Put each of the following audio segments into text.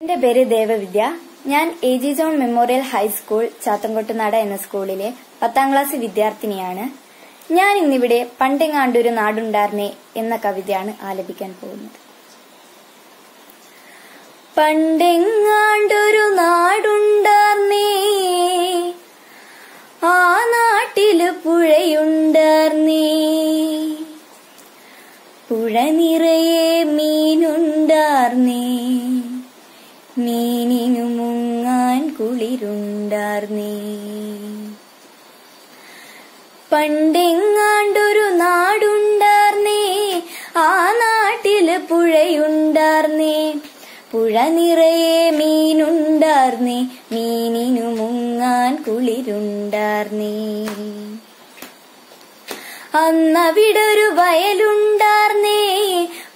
എന്റെ പേര് ദേവവിദ്യ. ഞാൻ AG ജോൺ മെമ്മോറിയൽ ഹൈസ്കൂൾ ചാത്തൻകൊട്ടുനാട എന്ന സ്കൂളിലെ 10ാം ക്ലാസ് വിദ്യാർത്ഥിനിയാണ്. ഞാൻ ഇന്നിവിടെ പണ്ടെങ്ങാണ്ടൊരു നാടുണ്ടാർന്നേ എന്ന കവിതയാണ് ആലപിക്കാൻ പോകുന്നത്. പണ്ടെങ്ങാണ്ടൊരു നാടുണ്ടാർന്നേ, ആ നാട്ടില് പുഴയുണ്ടാർന്നേ, പുഴ നിറയെ മീനുണ്ടാർന്നേ, മീനിനു മുങ്ങാൻ കുളിരുണ്ടാർന്നേ. പണ്ടെങ്ങാണ്ടൊരു നാടുണ്ടാർന്നേ, ആ നാട്ടില് പുഴയുണ്ടാർന്നേ, പുഴ നിറയെ മീനുണ്ടാർന്നേ, മീനിനു മുങ്ങാൻ കുളിരുണ്ടാർന്നേ. അന്നവിടൊരു വയലുണ്ടാർന്നേ,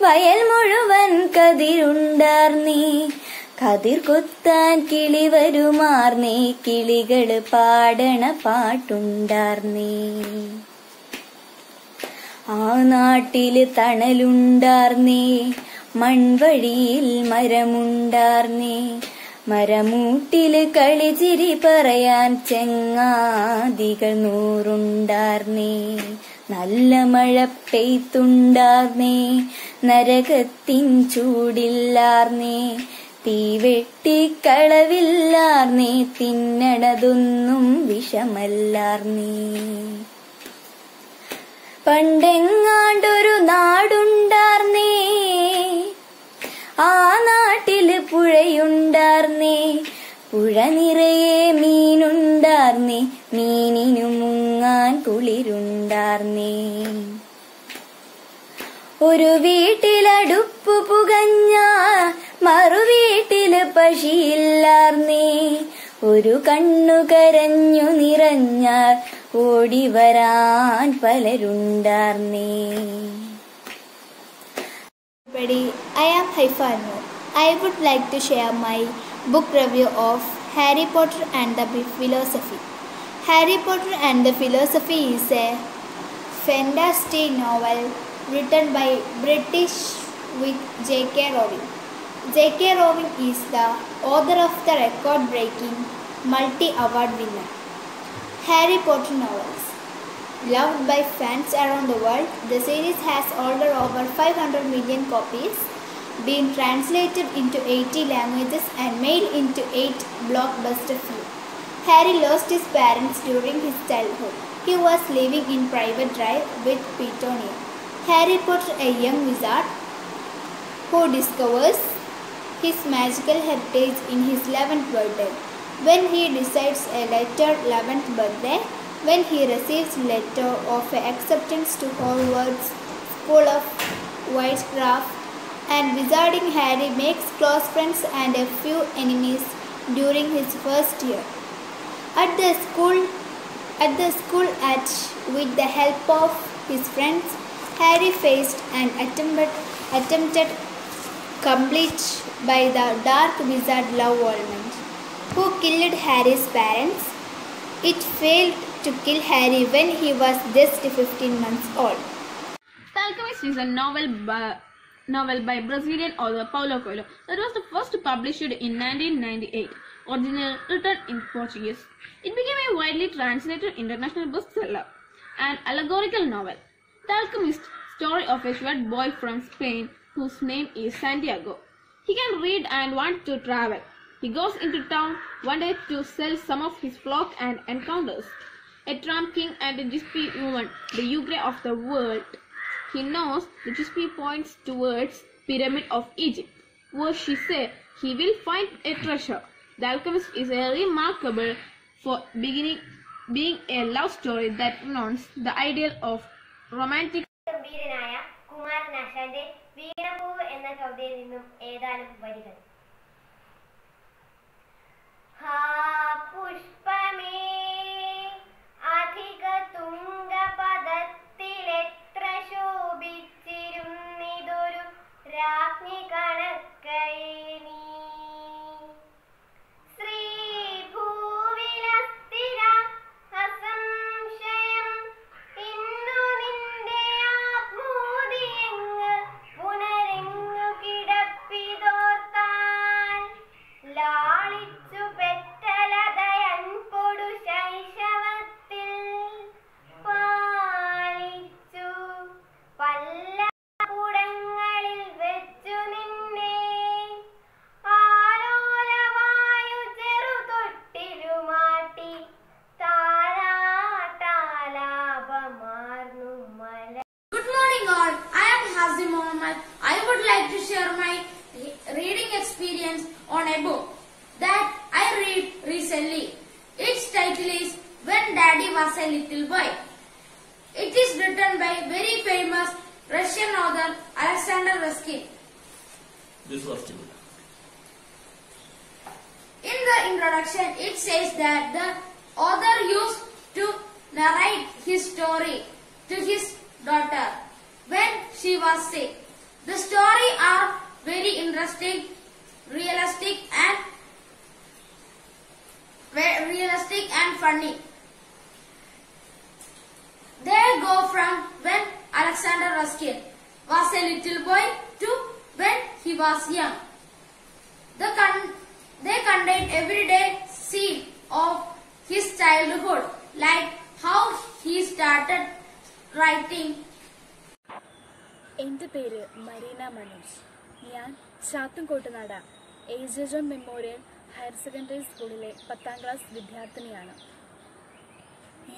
വയൽ മുഴുവൻ കതിരുണ്ടാർന്നേ, കതിർ കൊത്താൻ കിളി വരുമാർന്നേ, കിളികള് പാടണ പാട്ടുണ്ടാർന്നേ. ആ നാട്ടില് തണലുണ്ടാർന്നേ, മൺവഴിയിൽ മരമുണ്ടാർന്നേ, മരമൂട്ടില് കളിചിരി പറയാൻ ചെങ്ങാതികൾ നൂറുണ്ടാർന്നേ. നല്ല മഴ പെയ്ത്തുണ്ടാർന്നേ, നരകത്തിൻ ചൂടില്ലാർന്നേ, തീവെട്ടിക്കളവില്ലാർന്നേ, തിന്നണതൊന്നും വിഷമല്ലാർന്നേ. പണ്ടെങ്ങാണ്ടൊരു നാടുണ്ടാർന്നേ, ആ നാട്ടില് പുഴയുണ്ടാർന്നേ, പുഴ നിറയെ മീനുണ്ടാർന്നേ, മീനിനു മുങ്ങാൻ കുളിരുണ്ടാർന്നേ. ഒരു വീട്ടിലടുപ്പു പുകഞ്ഞ മറുവീട്ടില് പശിയില്ലാർന്നേ, ഒരു കണ്ണു കരഞ്ഞു നിറഞ്ഞാൽ ഓടിവരാൻ പലരുണ്ടാർന്നേ. I am Haifa Noor. I would like to share my book review of Harry Potter and the Philosophy. Harry Potter and the Philosophy is a fantasy novel written by British with J.K. Rowling. J.K. Rowling is the author of the record-breaking multi-award winner Harry Potter novels. Loved by fans around the world, the series has sold over 500 million copies, been translated into 80 languages and made into 8 blockbuster films. Harry lost his parents during his childhood. He was living in private drive with Petunia. Harry Potter, a young wizard who discovers his magical heritage in his 11th birthday. When he decides a later 11th birthday, when he receives letter of acceptance to Hogwarts School of Witchcraft and Wizarding, Harry makes close friends and a few enemies during his first year. At the school, with the help of his friends, Harry faced an attempted complete by the dark wizard Love Voldemort, who killed Harry's parents. It failed to kill Harry when he was just 15 months old. The Alchemist is a novel by Brazilian author Paulo Coelho that was the first published in 1998, originally written in Portuguese. It became a widely translated international bestseller, an allegorical novel. The Alchemist, story of a short boy from Spain whose name is Santiago. He can read and wants to travel. He goes into town one day to sell some of his flock and encounters a tramp king and a gypsy woman, the Ugre of the world. He knows the gypsy points towards Pyramid of Egypt, where she said he will find a treasure. The Alchemist is a remarkable for being a love story that renounced the ideal of romantic. ഗംഭീരനായ കുമാരനാശാന്റെ Veenapoovu എന്ന കവിതയിൽ നിന്നും ഏതാനും വരികൾ. പുഷ്പമേ അധിക തുംഗപദത്തിലെത്ര ശോഭിച്ചിരുന്നിതൊരു രാജ്ഞി കണക്കയേ നീ. ശ്രീഭൂവിലസ്ഥിര അസംശയം ഇന്നു നിന്റെ ആത്മോദിയെങ്ങ് പുനരെങ്ങു കിടപ്പിതോർത്താൽ was a little boy. It is written by very famous Russian author Alexander Ruskin. This was true. In the introduction, it says that the author used to narrate his story to his daughter when she was sick. The stories are very interesting, realistic and funny. They go from when Alexander Ruskin was a little boy to when he was young. They contain everyday scene of his childhood, like how he started writing. എൻ്റെ പേര് Marina Manoj. ഞാൻ ചാത്തൻകോട്ടുനാട എ.ജെ. John memorial higher secondary സ്കൂളിലെ 10ാം class വിദ്യാർത്ഥിനിയാണ്.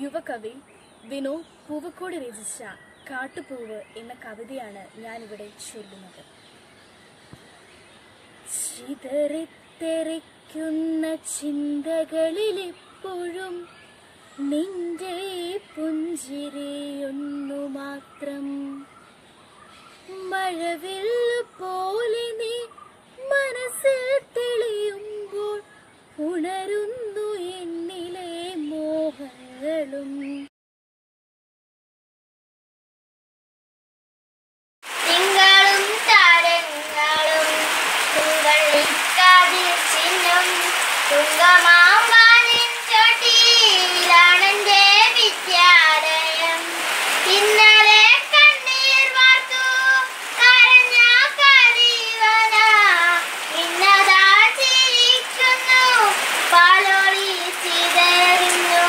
യുവകവി വിനോദ് പൂവക്കോട് രചിച്ച കാട്ടുപൂവ് എന്ന കവിതയാണ് ഞാനിവിടെ ചൊല്ലുന്നത്. ചിതറിത്തെറിക്കുന്ന ചിന്തകളിലെപ്പോഴും നിന്റെ പുഞ്ചിരിയൊന്നു മാത്രം. മഴവില്ല് പോലെ നീ മനസ്സിൽ തെളിയുമ്പോൾ ഉണരുന്നു എന്നിലെ മോഹങ്ങളും. തിങ്കളും താരങ്ങളും തുങ്കളിക്കാതിൽ ചിഹ്നം തുങ്കമാമ്പാനിൻ ചോട്ടിയിലാണെന്റെ വിദ്യാലയം. ഇന്നലെ കണ്ണീർ വാർത്തു കരഞ്ഞ കരിവന ഇന്നതാ ചിരിക്കുന്നു പാലോളി ചിതറിഞ്ഞു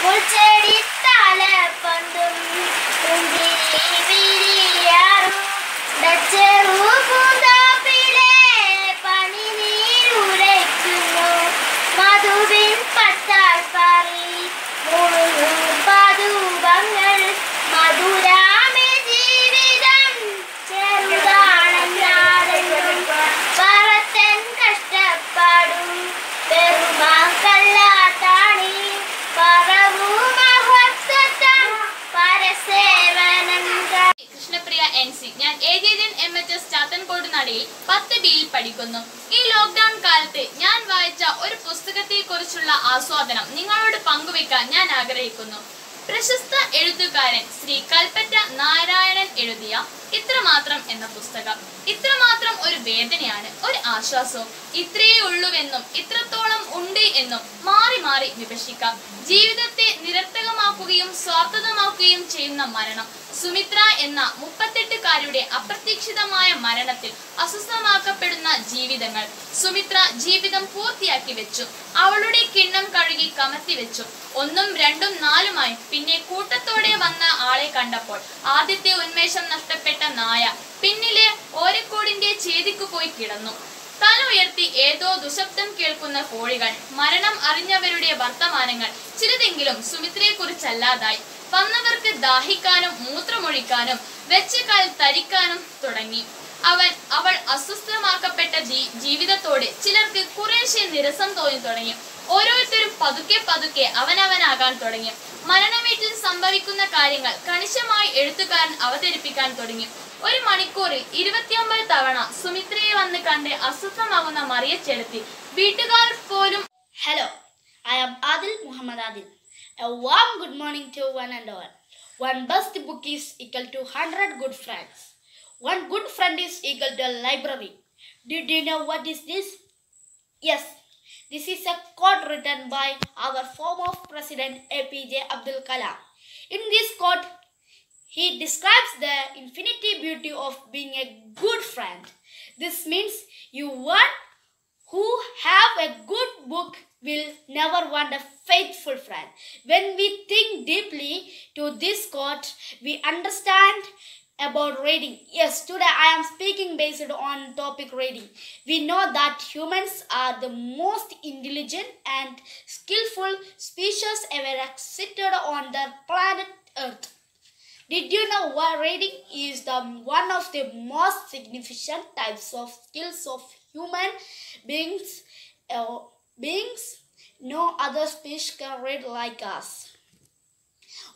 മുൾച്ചെടി തലപ്പന്തും തുമ്പി വിരിയാറും ചെറു പൂന്തോപ്പിലെ പനിനീരുരയ്ക്കുന്നു മധുവിൻ പത്താൽ പാറി മുഴുകും പതുപങ്ങൾ മധുരാമി ജീവിതം ചെറുതാണെന്നാലും പറത്തൻ കഷ്ടപ്പാടും പെരുമാക്കല്ലാത്താണി പറവു മഹത്വം പരസേവനം. കൃഷ്ണപ്രിയ NC. ഞാൻ AJN MHS ചാത്തൻകോട്ടുനാടയിൽ 10Bയിൽ പഠിക്കുന്നു. ഈ ലോക്ക്ഡൌൺ കാലത്ത് ഞാൻ വായിച്ച ഒരു പുസ്തകത്തെ കുറിച്ചുള്ള ആസ്വാദനം നിങ്ങളോട് പങ്കുവെക്കാൻ ഞാൻ ആഗ്രഹിക്കുന്നു. പ്രശസ്ത എഴുത്തുകാരൻ ശ്രീ കൽപ്പറ്റ നാരായണൻ എഴുതിയ ഇത്രമാത്രം എന്ന പുസ്തകം. ഇത്രമാത്രം ഒരു വേദനയാണ്, ഒരു ആശ്വാസവും. ഇത്രയേ ഉള്ളുവെന്നും ഇത്രത്തോളം ഉണ്ട് എന്നും മാറി മാറി വിഭജിക്കാം. ജീവിതത്തെ നിരർത്ഥകമാക്കുകയും സ്വാർത്ഥതമാക്കുകയും ചെയ്യുന്ന മരണം. സുമിത്ര എന്ന 38കാരിയുടെ അപ്രതീക്ഷിതമായ മരണത്തിൽ അസ്വസ്ഥമാക്കപ്പെടുന്ന ജീവിതങ്ങൾ. സുമിത്ര ജീവിതം പൂർത്തിയാക്കി വെച്ചു. അവളുടെ കിണ്ണം കഴുകി കമത്തി വെച്ചു. 1ഉം 2ഉം 4ഉമായി പിന്നെ കൂട്ടത്തോടെ വന്ന ആളെ കണ്ടപ്പോൾ ആദ്യത്തെ ഉന്മേഷം നഷ്ടപ്പെട്ട നായ പിന്നിലെ ഓരക്കോടിന്റെ ചേതിക്കു പോയി കിടന്നു. തല ഉയർത്തി ഏതോ ദുശബ്ദം കേൾക്കുന്ന കോഴികൾ. മരണം അറിഞ്ഞവരുടെ വർത്തമാനങ്ങൾ ചിലതെങ്കിലും സുമിത്രയെ കുറിച്ചല്ലാതായി. വന്നവർക്ക് ദാഹിക്കാനും മൂത്രമൊഴിക്കാനും വെച്ചകാൽ തരിക്കാനും തുടങ്ങി. അവൾ അസ്വസ്ഥമാക്കപ്പെട്ട ജീവിതത്തോട് ചിലർക്ക് കുറേശ്ശെ നിരസം തോന്നി തുടങ്ങി. ഓരോരുത്തരും പതുക്കെ പതുക്കെ അവനവനാകാൻ തുടങ്ങി. മരണവീട്ടിൽ സംഭവിക്കുന്ന കാര്യങ്ങൾ കണിശമായി എഴുത്തുകാരൻ അവതരിപ്പിക്കാൻ തുടങ്ങി. ഒരു മണിക്കൂറിൽ 29 തവണ സുമിത്രയെ വന്ന് കണ്ട് അസ്വസ്ഥമാകുന്ന മറിയച്ചെടുത്തി വീട്ടുകാർ പോലും. Hello, I am Adil Muhammad Adil. A warm good morning to one and all. One best book is equal to 100 good friends. One good friend is equal to a library. Did you know what is this? Yes, this is a quote written by our former President APJ Abdul Kalam. In this quote, he describes the infinity beauty of being a good friend. This means you want who have a good book will never want a faithful friend. When we think deeply to this quote, we understand about reading. Yes, today I am speaking based on topic reading. We know that humans are the most intelligent and skillful species ever existed on the planet Earth. Did you know why reading is one of the most significant types of skills of human beings? No other species can read like us.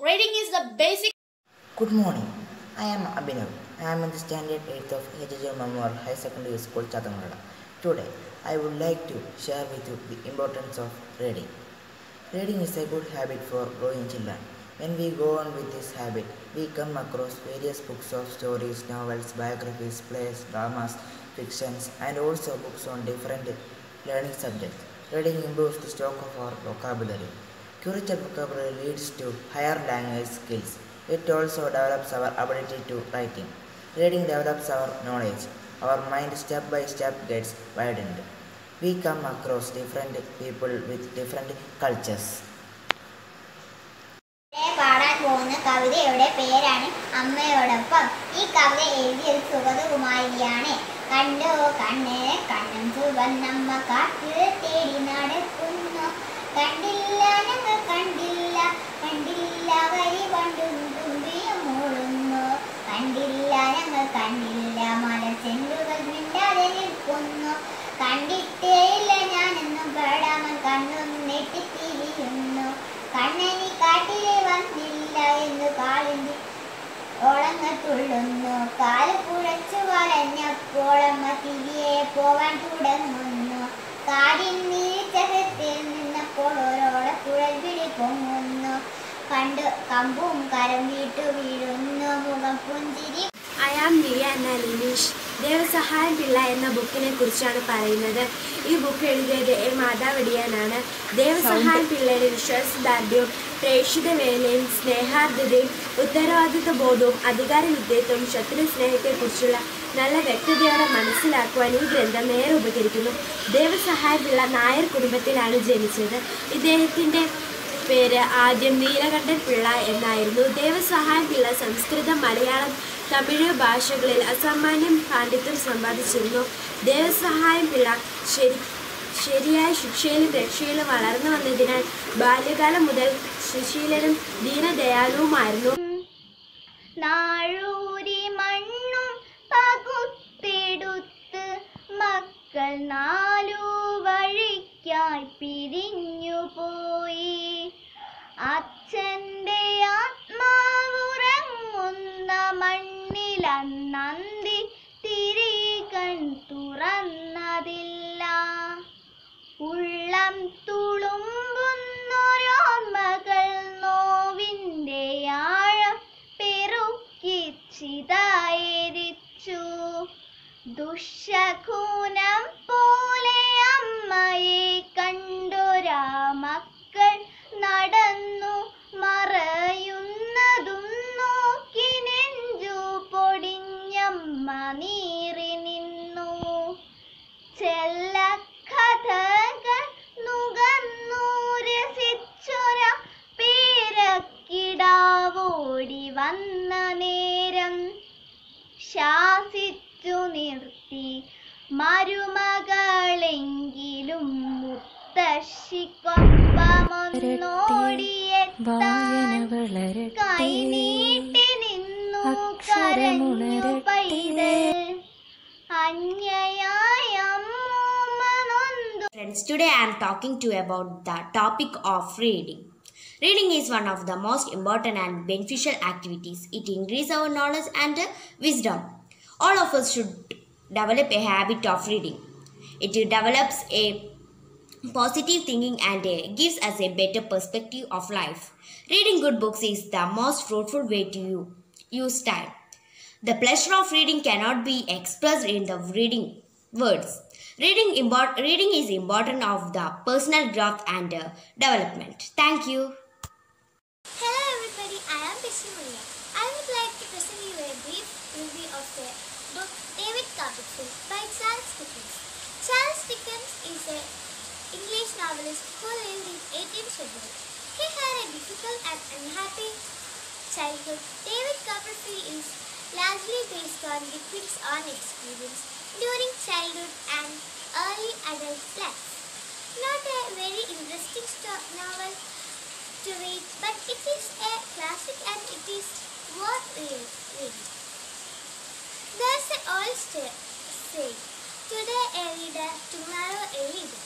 Reading is the basic. Good morning. I am Abhinav. I am in the standard 8th of HJ Memorial High Secondary School, Chattanooga. Today, I would like to share with you the importance of reading. Reading is a good habit for growing children. When we go on with this habit, we come across various books of stories, novels, biographies, plays, dramas, fictions, and also books on different learning subjects. Reading improves the stock of our vocabulary. Curated vocabulary leads to higher language skills. It also develops our ability to writing. Reading develops our knowledge. Our mind step by step gets widened. We come across different people with different cultures. പാടാൻ പോകുന്ന കവിതയുടെ പേരാണ് അമ്മയോടൊപ്പം. ഈ കവിത എഴുതിയത് സുഗതകുമാരിയാണ്. കണ്ടോ കണ്ണനെ കണ്ണും ചുവന്നമ്മ കാട്ടിൽ തേടി നടക്കുന്നു. കണ്ടില്ല ഞങ്ങൾ കണ്ടില്ല കണ്ടില്ല വരി കണ്ടും തുമ്പിയും മൂളുന്നു. കണ്ടില്ല ഞങ്ങൾ കണ്ടില്ല മലച്ചെണ്ടുകൾ മിണ്ടാതെ നിൽക്കുന്നു. കണ്ടിട്ടേ ഇല്ല ഞാനെന്നും പാടാമൻ കണ്ണും നെട്ടിത്തിരിയുന്നു. കണ്ണനി കാട്ടിലെ വന്നില്ല എന്ന് കാലിൻ്റെ ഓളങ്ങൾ തുള്ളുന്നു. കാല് പുഴച്ചു വളഞ്ഞപ്പോൾ അമ്മ തിരികെ പോവാൻ തുടങ്ങുന്നു. കാടിൻ നീച്ചകത്തിൽ നിന്നപ്പോൾ ഓരോളക്കുഴൽ വിളി പൊങ്ങുന്നു. കണ്ടു കമ്പും കരം വീട്ടു വീഴുന്നു. മുഖം പുഞ്ചിരി. I am Miya Nalinish. Devasahayam Pillai എന്ന ബുക്കിനെ കുറിച്ചാണ് പറയുന്നത്. ഈ ബുക്ക് എഴുതിയത് എ മാധവടിയാനാണ്. ദേവസഹായം പിള്ളയുടെ വിശ്വാസദാർഢ്യവും പ്രേക്ഷിത വേലയും സ്നേഹാർദ്ദതയും ഉത്തരവാദിത്വ ബോധവും അധികാരവിദ്യത്വവും ശത്രു സ്നേഹത്തെക്കുറിച്ചുള്ള നല്ല വ്യക്തതയോടെ മനസ്സിലാക്കുവാൻ ഈ ഗ്രന്ഥം ഏറെ ഉപകരിക്കുന്നു. ദേവസഹായം പിള്ള നായർ കുടുംബത്തിലാണ് ജനിച്ചത്. ഇദ്ദേഹത്തിൻ്റെ പേര് ആദ്യം നീലകണ്ഠൻ പിള്ള എന്നായിരുന്നു. ദേവസഹായം പിള്ള സംസ്കൃതം, മലയാളം, തമിഴ് ഭാഷകളിൽ അസാമാന്യം പാണ്ഡിത്യം സമ്പാദിച്ചിരുന്നു. ദേവസഹായം പിള്ള ശരിയായ ശിക്ഷയിലും രക്ഷയിലും വളർന്നു വന്നതിനാൽ ബാല്യകാലം മുതൽ സുശീലനും ദീനദയാലുവുമായിരുന്നു. നാഴൂരി മണ്ണും പകുത്തെടുത്ത് മക്കൾ നാലു വഴിക്കായി പിരിഞ്ഞുപോയി. അച്ഛൻ്റെ ആത്മാവുറങ്ങുന്ന മണ്ണിലന്നന്തി തിരികൺ തുറന്നതില്ല. ഉള്ളം തുളുമ്പുന്നൊരോർമ്മകൾ നോവിൻ്റെ ആഴം പെറുക്കി ചിതയെരിച്ചു. ദുശകുനം പോലെ അമ്മയെ കണ്ടൊരാ മക്കൾ നടന്നു മറയുന്നതും നോക്കി നെഞ്ചു പൊടിഞ്ഞമ്മ നീറി നിന്നു. ചെല്ലക്കഥകൾ നുകർന്നു രസിച്ചൊര പേരക്കിടാവോടി വന്ന നേരം ശാസിച്ചു നിർത്തി മരുമകളെങ്കിലും മുത്തശ്ശിക്കൊപ്പമൊന്നോടിയെത്താൻ കൈനീട്ടി നിന്നു കരഞ്ഞു പൈതൽ. അന്യയായ അമ്മൂമ്മ നൊന്തു. Friends, today I am talking to you about the topic of reading. Reading is one of the most important and beneficial activities. It increases our knowledge and wisdom. All of us should develop a habit of reading. It develops a positive thinking and gives us a better perspective of life. Reading good books is the most fruitful way to use time. The pleasure of reading cannot be expressed in the reading words. Reading is important of the personal growth and development. Thank you. Hello everybody, I am Bishri Maria. I would like to present you a brief review of the book David Copperfield by Charles Dickens. Charles Dickens is an English novelist who lived in 18th century. He had a difficult and unhappy childhood. David Copperfield is largely based on Dickens' own experience during childhood and early adult life. Not a very interesting novel to read, but it is a classic and it is worth reading. There's an old saying, today a reader, tomorrow a reader.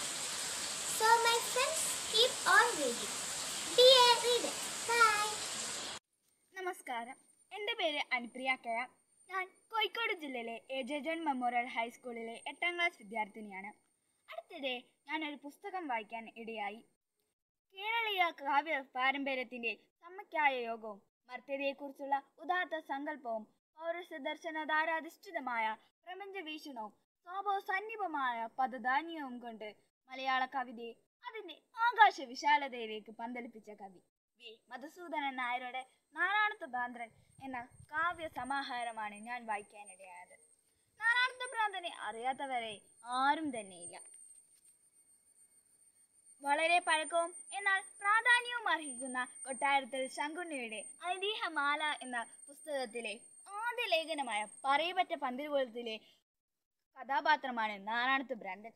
So my friends, keep on reading. Be a reader. Bye. നമസ്കാരം, എൻ്റെ പേര് Anupriya K. ഞാൻ കോഴിക്കോട് ജില്ലയിലെ എ.ജെ. John memorial ഹൈസ്കൂളിലെ 8ാം class വിദ്യാർത്ഥിനിയാണ്. അടുത്തിടെ ഞാനൊരു പുസ്തകം വായിക്കാൻ ഇടയായി. കേരളീയ കാവ്യ പാരമ്പര്യത്തിൻ്റെ സമ്മയ്ക്കായ യോഗവും മർത്യതയെക്കുറിച്ചുള്ള ഉദാത്ത സങ്കല്പവും പൗരസദർശനധാരാധിഷ്ഠിതമായ പ്രപഞ്ച വീക്ഷണവും സ്വഭാവ സന്നിപമായ പദധാന്യവും കൊണ്ട് മലയാള കവിതയെ അതിൻ്റെ ആകാശ വിശാലതയിലേക്ക് പന്തലിപ്പിച്ച കവി വി. മധുസൂദനൻ നായരുടെ നാരായണത്വ ഭ്രാന്തൻ എന്ന കാവ്യ സമാഹാരമാണ് ഞാൻ വായിക്കാനിടയായത്. നാരായണത്വ ഭ്രാന്തനെ അറിയാത്തവരെ ആരും തന്നെയില്ല. വളരെ പഴക്കവും എന്നാൽ പ്രാധാന്യവും അർഹിക്കുന്ന കൊട്ടാരത്തിൽ ശങ്കുണ്ണിയുടെ ഐതിഹ്യമാല എന്ന പുസ്തകത്തിലെ ആദ്യ ലേഖനമായ പറയപ്പെട്ട പന്തിരുകുലത്തിലെ കഥാപാത്രമാണ് നാരായണത്വ ഭ്രാന്തൻ.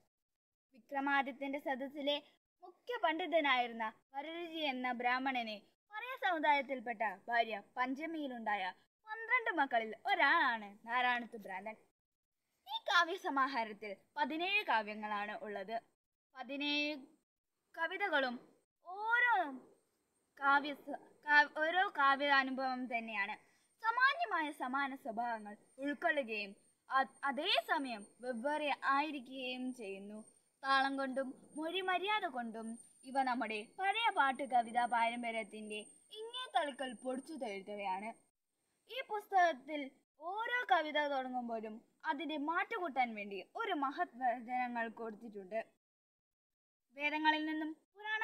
വിക്രമാദിത്യന്റെ സദസ്സിലെ മുഖ്യ പണ്ഡിതനായിരുന്ന വരരുചി എന്ന ബ്രാഹ്മണന് പറയ സമുദായത്തിൽപ്പെട്ട ഭാര്യ പഞ്ചമിയിലുണ്ടായ 12 മക്കളിൽ ഒരാളാണ് നാരായണത്വ ഭ്രാന്തൻ. ഈ കാവ്യ സമാഹാരത്തിൽ 17 കാവ്യങ്ങളാണ് ഉള്ളത്. 17 കവിതകളും ഓരോ കാവ്യാനുഭവം തന്നെയാണ്. സമാന്യമായ സമാന സ്വഭാവങ്ങൾ ഉൾക്കൊള്ളുകയും അതേസമയം വെവ്വേറെ ആയിരിക്കുകയും ചെയ്യുന്നു. താളം കൊണ്ടും മൊഴി മര്യാദ കൊണ്ടും ഇവ നമ്മുടെ പഴയ പാട്ട് കവിതാ പാരമ്പര്യത്തിന്റെ ഇങ്ങേ തളിക്കൽ പൊടിച്ചു തഴുത്തുകയാണ്. ഈ പുസ്തകത്തിൽ ഓരോ കവിത തുടങ്ങുമ്പോഴും അതിന്റെ മാറ്റുകൂട്ടാൻ വേണ്ടി ഒരു മഹത് വചനങ്ങൾ കൊടുത്തിട്ടുണ്ട്. വേദങ്ങളിൽ നിന്നും പുരാണ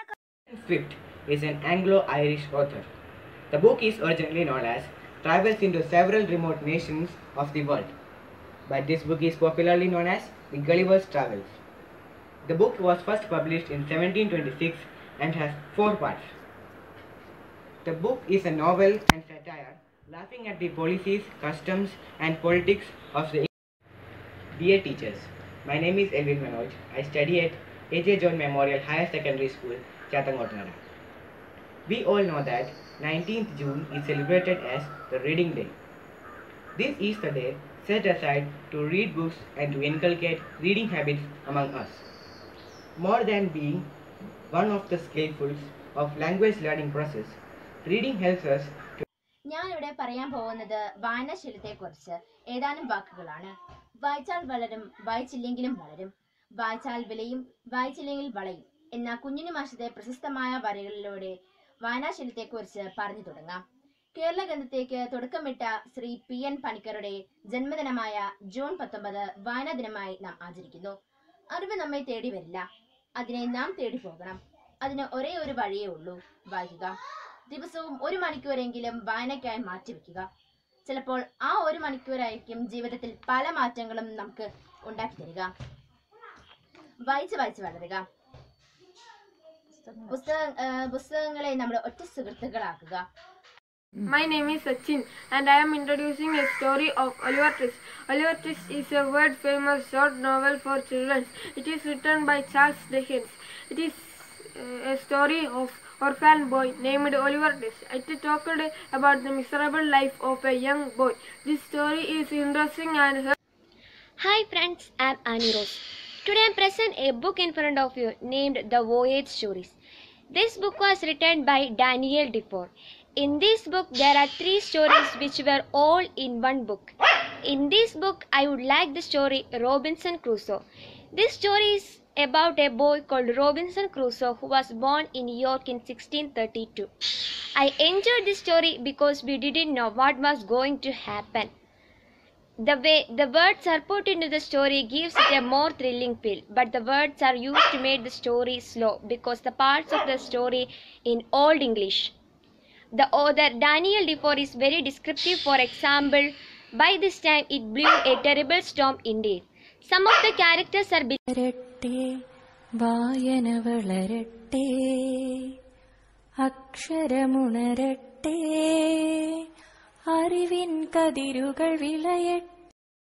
Swift is an Anglo-Irish author. The book is originally known as Travels into Several Remote Nations of the World, but this book is popularly known as The Gulliver's Travels. The book was first published in 1726 and has 4 parts. The book is a novel and satire laughing at the policies, customs and politics of the Dear teachers, my name is Elvin Manoj. I study at A.J. John Memorial Higher Secondary School, Chattangotta. We all know that 19th June is celebrated as the Reading Day. This is the day set aside to read books and to inculcate reading habits among us. More than being one of the skillfuls of language learning process, reading helps us to... ഞാനിവിടെ പറയാൻ പോകുന്നത് വായനാശീലത്തെക്കുറിച്ച് ഏതാനും വാക്കുകളാണ്. വായിച്ചാൽ വളരും, വായിച്ചില്ലെങ്കിലും വളരും. വായിച്ചാൽ വിലയും, വായിച്ചില്ലെങ്കിൽ വളയും എന്ന കുഞ്ഞിനു മാഷത്തെ പ്രശസ്തമായ വരികളിലൂടെ വായനാശീലത്തെക്കുറിച്ച് പറഞ്ഞു തുടങ്ങാം. കേരള ഗ്രന്ഥത്തേക്ക് തുടക്കമിട്ട ശ്രീ P.N. പണിക്കരുടെ ജന്മദിനമായ ജൂൺ 19 വായനാ ദിനമായി നാം ആചരിക്കുന്നു. അറിവ് നമ്മെ തേടി വരില്ല, അതിനെ നാം തേടി പോകണം. അതിന് ഒരേ ഒരു വഴിയേ ഉള്ളൂ, വായിക്കുക. ദിവസവും 1 മണിക്കൂറെങ്കിലും വായനയ്ക്കായി മാറ്റിവെക്കുക. ചിലപ്പോൾ ആ 1 മണിക്കൂറായിരിക്കും ജീവിതത്തിൽ പല മാറ്റങ്ങളും നമുക്ക് ഉണ്ടാക്കി തരിക. വായിച്ച് വായിച്ച് വളരുക. പുസ്തകങ്ങളെ നമ്മുടെ ഒറ്റ സുഹൃത്തുക്കളാക്കുക. My name is Sachin and I am introducing a story of Oliver Twist. Oliver Twist is a world famous short novel for children. It is written by Charles Dickens. It is a story of orphan boy named Oliver Twist. It talked about the miserable life of a young boy. This story is interesting and... Hi friends, I am Annie Rose. Today I am present a book in front of you named The Voyage Stories. This book was written by Daniel Defoe. In this book there are 3 stories which were all in one book. In this book I would like the story Robinson Crusoe. This story is about a boy called Robinson Crusoe who was born in New York in 1632. I enjoyed this story because we didn't know what was going to happen. The way the words are put into the story gives it a more thrilling feel, but the words are used to make the story slow because the parts of the story in Old English. The author Daniel Defoe is very descriptive. For example, by this time it blew a terrible storm indeed. Some of the characters are വായന വളരട്ടെ, അക്ഷരമുണരട്ടെ, അറിവിൻ കതിരുകൾ വിളയട്ടെ.